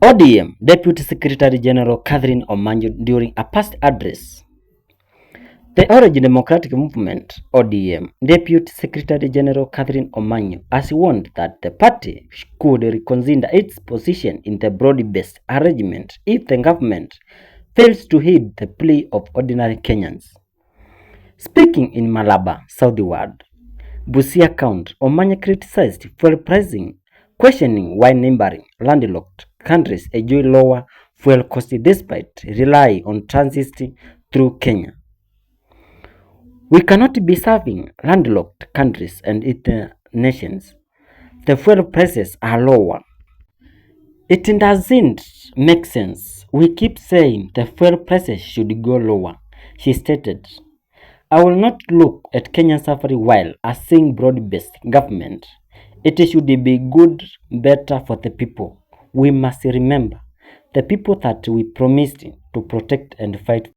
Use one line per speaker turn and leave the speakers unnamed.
ODM Deputy Secretary General Catherine Omanyo during a past address. The Orange Democratic Movement (ODM) Deputy Secretary General Catherine Omanyo has warned that the party could reconsider its position in the broad-based arrangement if the government fails to heed the plea of ordinary Kenyans. Speaking in Malaba, Southward, Busia County, Omanyo criticized fuel pricing, questioning why neighboring landlocked countries enjoy lower fuel costs despite relying on transit through Kenya. We cannot be serving landlocked countries and its nations. The fuel prices are lower. It doesn't make sense. We keep saying the fuel prices should go lower, she stated. I will not look at Kenyan suffering while seeing broad-based government. It should be good, better for the people. We must remember the people that we promised to protect and fight